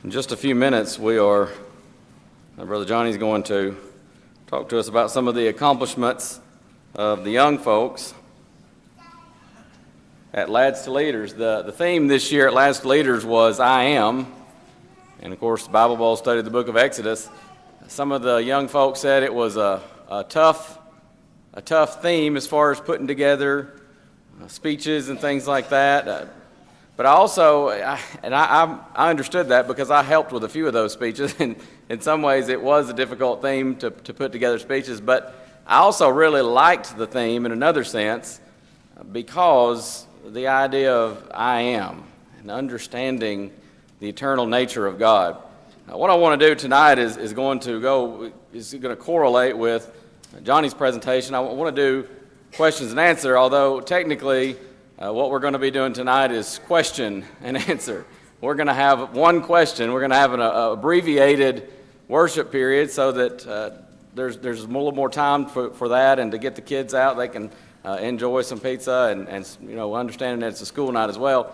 In just a few minutes, Brother Johnny's going to talk to us about some of the accomplishments of the young folks at Lads to Leaders. The theme this year at Lads to Leaders was I Am, and of course the Bible Bowl studied the book of Exodus. Some of the young folks said it was a tough theme as far as putting together speeches and things like that. But I understood that because I helped with a few of those speeches, and in some ways it was a difficult theme to put together speeches, but I also really liked the theme in another sense because the idea of I am and understanding the eternal nature of God. What I want to do tonight is going to correlate with Johnny's presentation. I want to do questions and answer, although technically what we're going to be doing tonight is question and answer. We're going to have one question. We're going to have an abbreviated worship period so that there's a little more time for that, and to get the kids out, they can enjoy some pizza and understanding that it's a school night as well.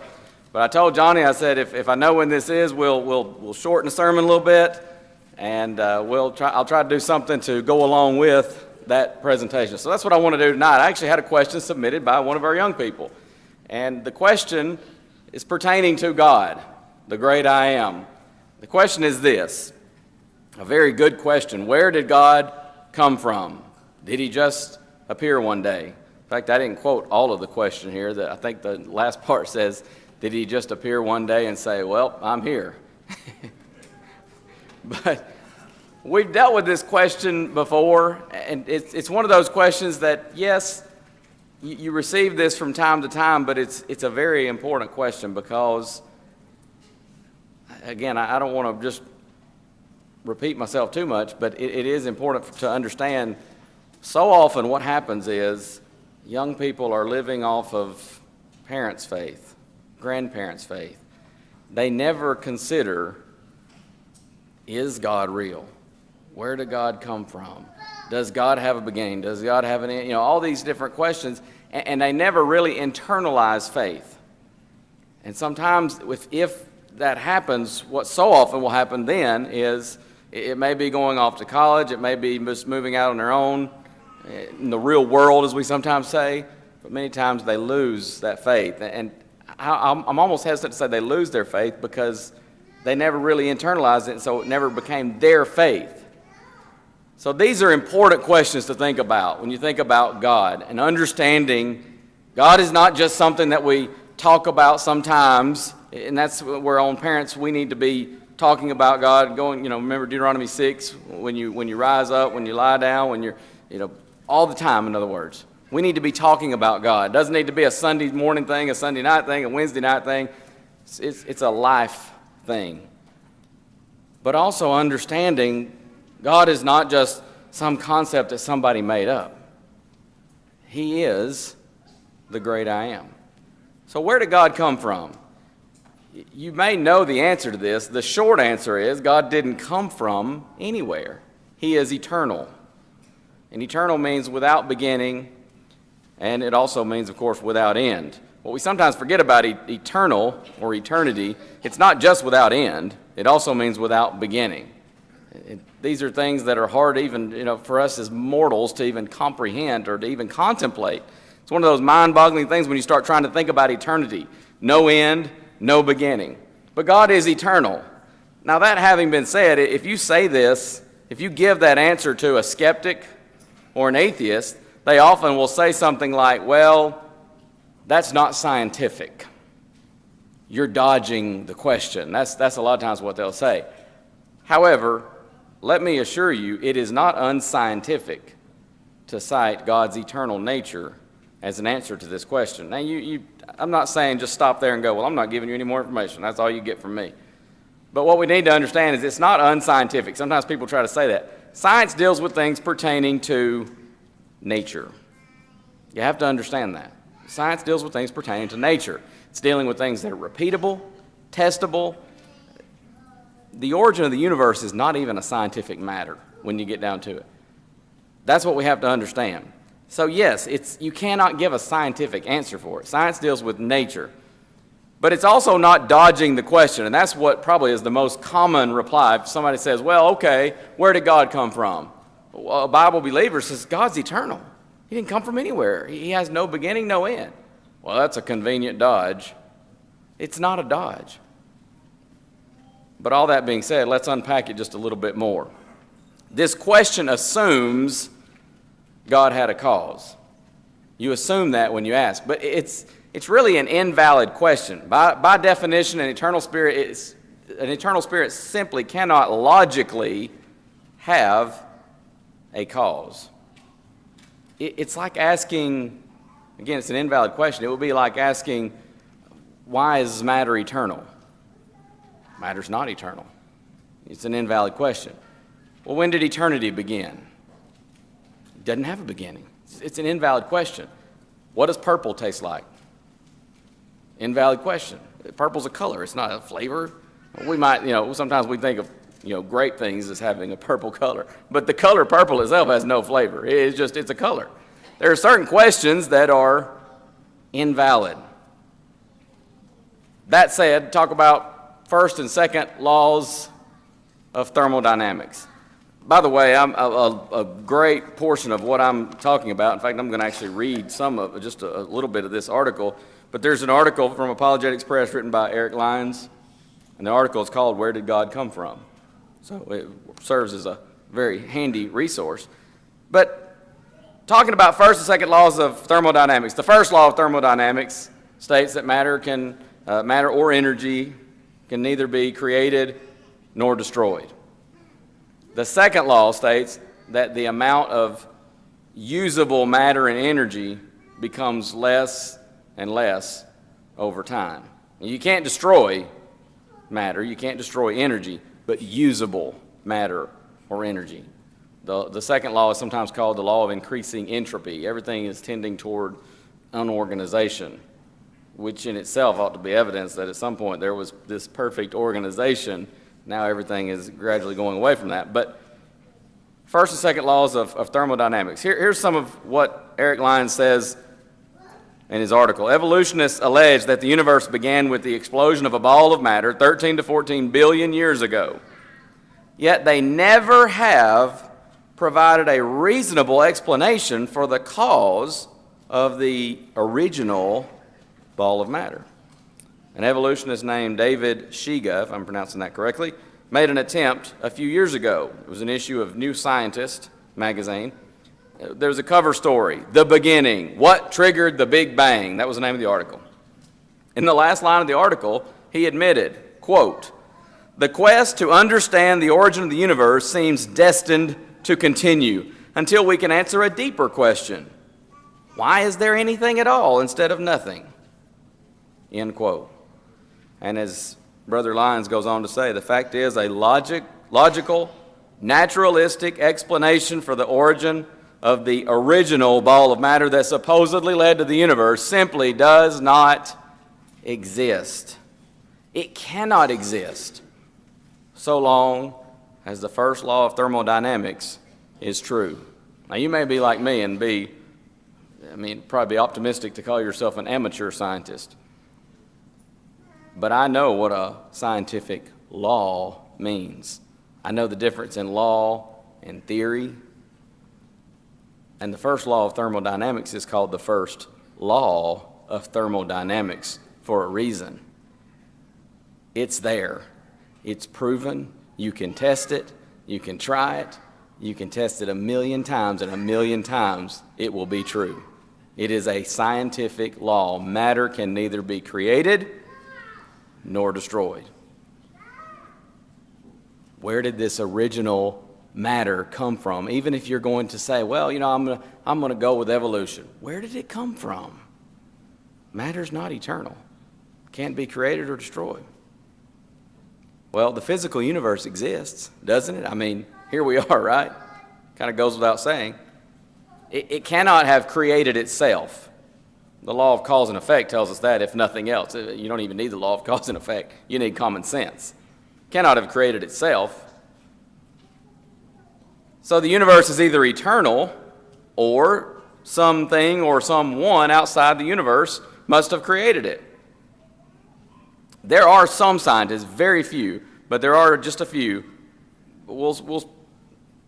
But I told Johnny, I said, if I know when this is, we'll shorten the sermon a little bit, and I'll try to do something to go along with that presentation. So that's what I want to do tonight. I actually had a question submitted by one of our young people. And the question is pertaining to God, the great I Am. The question is this, a very good question. Where did God come from? Did he just appear one day? In fact, I didn't quote all of the question here. I think the last part says, did he just appear one day and say, well, I'm here? But we've dealt with this question before, and it's one of those questions that, yes, you receive this from time to time, but it's a very important question because, again, I don't want to just repeat myself too much, but it is important to understand so often what happens is young people are living off of parents' faith, grandparents' faith. They never consider, is God real? Where did God come from? Does God have a beginning? Does God have an end? All these different questions, and they never really internalize faith. And sometimes if that happens, what so often will happen then is it may be going off to college, it may be just moving out on their own, in the real world, as we sometimes say, but many times they lose that faith. And I'm almost hesitant to say they lose their faith because they never really internalized it, and so it never became their faith. So these are important questions to think about when you think about God, and understanding God is not just something that we talk about sometimes, and that's where on parents we need to be talking about God, remember Deuteronomy 6, when you rise up, when you lie down, when you're, all the time, in other words. We need to be talking about God. It doesn't need to be a Sunday morning thing, a Sunday night thing, a Wednesday night thing. It's a life thing. But also understanding God is not just some concept that somebody made up. He is the great I Am. So where did God come from? You may know the answer to this. The short answer is God didn't come from anywhere. He is eternal. And eternal means without beginning, and it also means, of course, without end. What we sometimes forget about eternal or eternity, it's not just without end. It also means without beginning. These are things that are hard even, for us as mortals to even comprehend or to even contemplate. It's one of those mind-boggling things when you start trying to think about eternity. No end, no beginning. But God is eternal. Now that having been said, if you say this, if you give that answer to a skeptic or an atheist, they often will say something like, well, that's not scientific. You're dodging the question. That's a lot of times what they'll say. However, let me assure you, it is not unscientific to cite God's eternal nature as an answer to this question. Now, I'm not saying just stop there and go, well, I'm not giving you any more information. That's all you get from me. But what we need to understand is it's not unscientific. Sometimes people try to say that. Science deals with things pertaining to nature. You have to understand that. Science deals with things pertaining to nature. It's dealing with things that are repeatable, testable. The origin of the universe is not even a scientific matter when you get down to it. That's what we have to understand. So yes, you cannot give a scientific answer for it. Science deals with nature. But it's also not dodging the question, and that's what probably is the most common reply. If somebody says, well, okay, where did God come from? Well, a Bible believer says, God's eternal. He didn't come from anywhere. He has no beginning, no end. Well, that's a convenient dodge. It's not a dodge. But all that being said, let's unpack it just a little bit more. This question assumes God had a cause. You assume that when you ask, but it's really an invalid question. By definition, an eternal spirit simply cannot logically have a cause. It's like asking, again, it's an invalid question. It would be like asking, why is matter eternal? Matter's not eternal. It's an invalid question. Well, when did eternity begin? It doesn't have a beginning. It's an invalid question. What does purple taste like? Invalid question. Purple's a color. It's not a flavor. We might, sometimes we think of, grape things as having a purple color. But the color purple itself has no flavor. It's a color. There are certain questions that are invalid. That said, talk about first and second laws of thermodynamics. By the way, a great portion of what I'm talking about, in fact, I'm going to actually read just a little bit of this article, but there's an article from Apologetics Press written by Eric Lyons, and the article is called Where Did God Come From? So it serves as a very handy resource. But talking about first and second laws of thermodynamics, the first law of thermodynamics states that matter or energy can neither be created nor destroyed. The second law states that the amount of usable matter and energy becomes less and less over time. You can't destroy matter, you can't destroy energy, but usable matter or energy. The second law is sometimes called the law of increasing entropy. Everything is tending toward unorganization, which in itself ought to be evidence that at some point there was this perfect organization. Now everything is gradually going away from that. But first and second laws of thermodynamics. Here's some of what Eric Lyons says in his article. Evolutionists allege that the universe began with the explosion of a ball of matter 13 to 14 billion years ago. Yet they never have provided a reasonable explanation for the cause of the original ball of matter. An evolutionist named David Shiga, if I'm pronouncing that correctly, made an attempt a few years ago. It was an issue of New Scientist magazine. There was a cover story, The Beginning, What Triggered the Big Bang? That was the name of the article. In the last line of the article, he admitted, quote, "The quest to understand the origin of the universe seems destined to continue until we can answer a deeper question. Why is there anything at all instead of nothing?" End quote. And as Brother Lyons goes on to say, the fact is a logical, naturalistic explanation for the origin of the original ball of matter that supposedly led to the universe simply does not exist. It cannot exist so long as the first law of thermodynamics is true. Now you may be like me and probably be optimistic to call yourself an amateur scientist. But I know what a scientific law means. I know the difference in law and theory. And the first law of thermodynamics is called the first law of thermodynamics for a reason. It's there. It's proven. You can test it. You can try it. You can test it 1,000,000 times, and 1,000,000 times it will be true. It is a scientific law. Matter can neither be created nor destroyed. Where did this original matter come from? Even if you're going to say, well, I'm going to go with evolution. Where did it come from? Matter's not eternal. Can't be created or destroyed. Well, the physical universe exists, doesn't it? Here we are, right? Kind of goes without saying. It cannot have created itself. The law of cause and effect tells us that, if nothing else. You don't even need the law of cause and effect. You need common sense. It cannot have created itself. So the universe is either eternal, or something or someone outside the universe must have created it. There are some scientists, very few, but there are just a few. We'll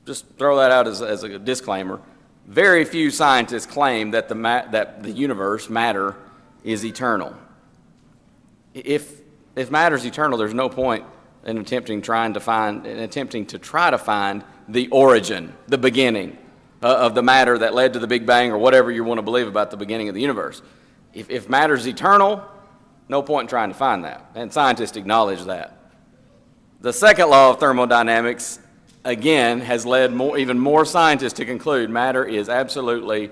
just throw that out as a disclaimer. Very few scientists claim that the universe, matter, is eternal. If matter is eternal, there's no point in attempting to try to find the origin, the beginning of the matter that led to the Big Bang, or whatever you want to believe about the beginning of the universe. If matter is eternal, no point in trying to find that, and scientists acknowledge that. The second law of thermodynamics, again, has led even more scientists to conclude matter is absolutely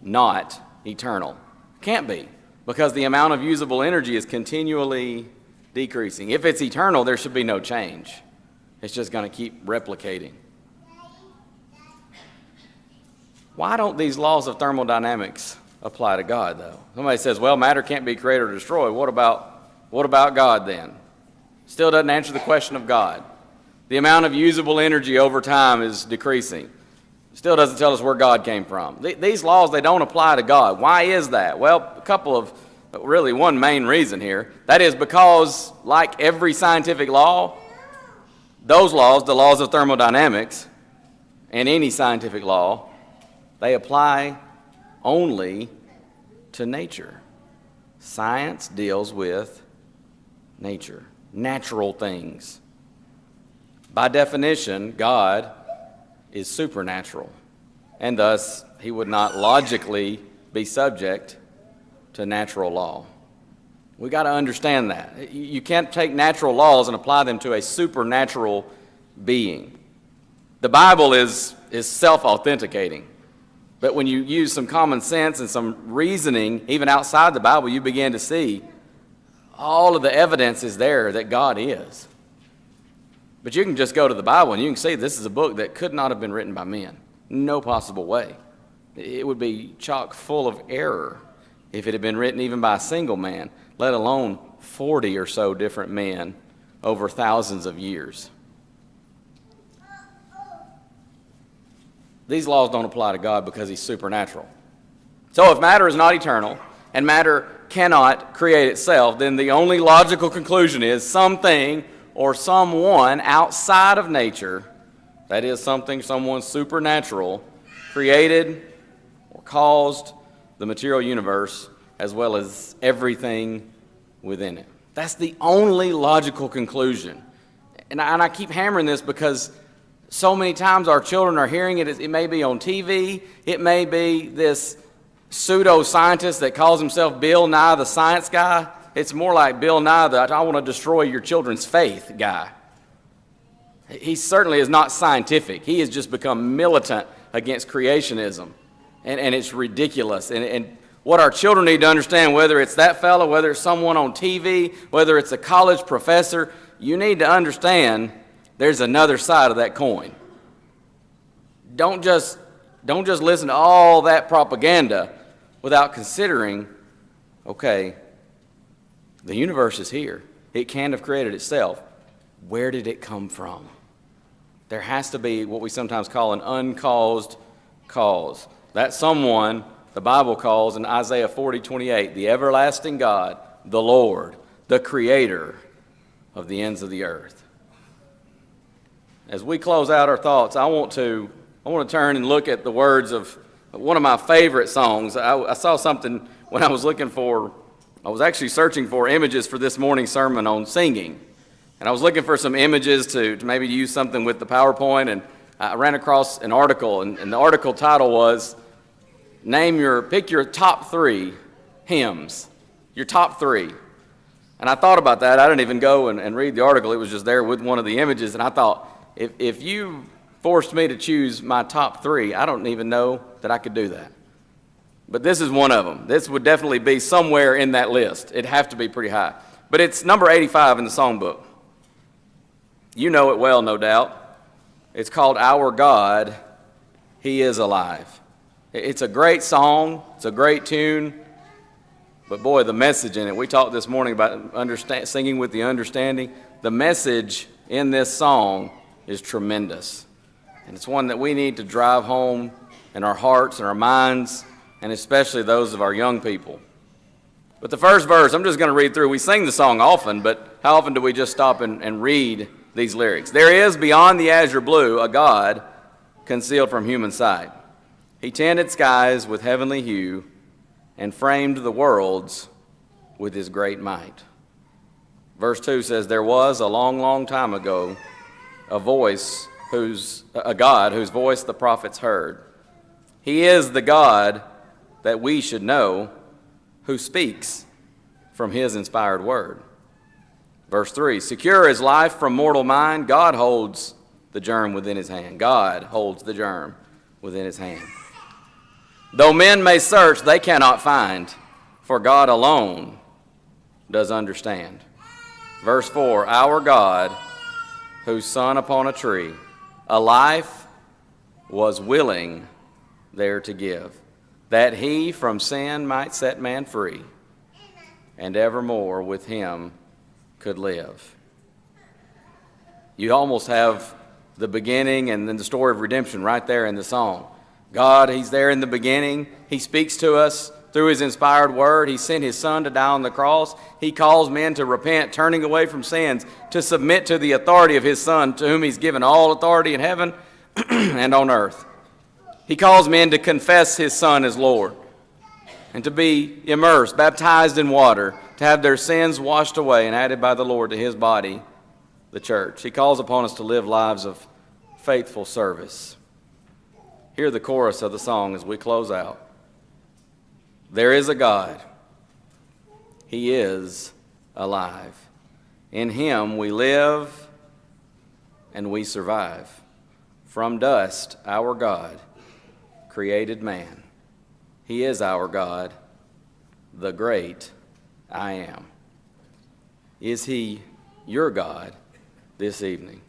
not eternal. Can't be, because the amount of usable energy is continually decreasing. If it's eternal, there should be no change. It's just going to keep replicating. Why don't these laws of thermodynamics apply to God, though? Somebody says, well, matter can't be created or destroyed. What about God then? Still doesn't answer the question of God. The amount of usable energy over time is decreasing. Still doesn't tell us where God came from. These laws, they don't apply to God. Why is that? Well, really one main reason here. That is because, like every scientific law, those laws, the laws of thermodynamics, and any scientific law, they apply only to nature. Science deals with nature, natural things. By definition, God is supernatural, and thus he would not logically be subject to natural law. We got to understand that. You can't take natural laws and apply them to a supernatural being. The Bible is self-authenticating. But when you use some common sense and some reasoning, even outside the Bible, you begin to see all of the evidence is there that God is. But you can just go to the Bible and you can see this is a book that could not have been written by men. No possible way. It would be chock full of error if it had been written even by a single man, let alone 40 or so different men over thousands of years. These laws don't apply to God because he's supernatural. So if matter is not eternal and matter cannot create itself, then the only logical conclusion is something or someone outside of nature, that is someone supernatural, created or caused the material universe as well as everything within it. That's the only logical conclusion. And I keep hammering this because so many times our children are hearing it. It may be on TV. It may be this pseudo-scientist that calls himself Bill Nye the Science Guy. It's more like Bill Nye the I want to destroy your children's faith guy. He certainly is not scientific. He has just become militant against creationism. And it's ridiculous. And what our children need to understand, whether it's that fellow, whether it's someone on TV, whether it's a college professor, you need to understand there's another side of that coin. Don't just listen to all that propaganda without considering, okay, the universe is here. It can't have created itself. Where did it come from? There has to be what we sometimes call an uncaused cause. That someone the Bible calls in Isaiah 40:28, the everlasting God, the Lord, the Creator of the ends of the earth. As we close out our thoughts, I want to turn and look at the words of one of my favorite songs. I saw something when I was actually searching for images for this morning's sermon on singing. And I was looking for some images to maybe use something with the PowerPoint, and I ran across an article, and the article title was, pick your top 3 hymns, your top 3. And I thought about that. I didn't even go and read the article. It was just there with one of the images, and I thought, if you forced me to choose my top 3, I don't even know that I could do that. But this is one of them. This would definitely be somewhere in that list. It'd have to be pretty high. But it's number 85 in the songbook. You know it well, no doubt. It's called Our God, He is Alive. It's a great song. It's a great tune. But boy, the message in it, we talked this morning about singing with the understanding. The message in this song is tremendous. And it's one that we need to drive home in our hearts and our minds, and especially those of our young people. But the first verse, I'm just going to read through. We sing the song often, but how often do we just stop and read these lyrics? There is beyond the azure blue a God concealed from human sight. He tinted skies with heavenly hue and framed the worlds with his great might. Verse 2 says, there was a long, long time ago a God whose voice the prophets heard. He is the God that we should know, who speaks from his inspired word. Verse 3, secure as life from mortal mind, God holds the germ within his hand. God holds the germ within his hand. Though men may search, they cannot find, for God alone does understand. Verse 4, our God, whose Son upon a tree, a life was willing there to give, that he from sin might set man free, and evermore with him could live. You almost have the beginning and then the story of redemption right there in the song. God, he's there in the beginning. He speaks to us through his inspired word. He sent his Son to die on the cross. He calls men to repent, turning away from sins, to submit to the authority of his Son, to whom he's given all authority in heaven and on earth. He calls men to confess his Son as Lord and to be immersed, baptized in water, to have their sins washed away and added by the Lord to his body, the church. He calls upon us to live lives of faithful service. Hear the chorus of the song as we close out. There is a God. He is alive. In him we live and we survive. From dust, our God created man. He is our God, the great I am. Is he your God this evening?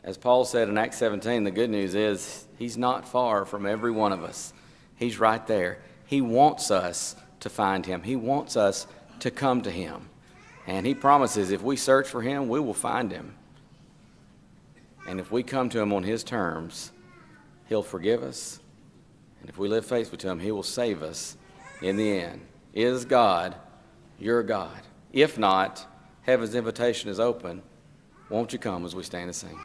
As Paul said in Acts 17, the good news is he's not far from every one of us. He's right there. He wants us to find him. He wants us to come to him. And he promises if we search for him, we will find him. And if we come to him on his terms, he'll forgive us. And if we live faithfully to him, he will save us in the end. Is God your God? If not, heaven's invitation is open. Won't you come as we stand and sing?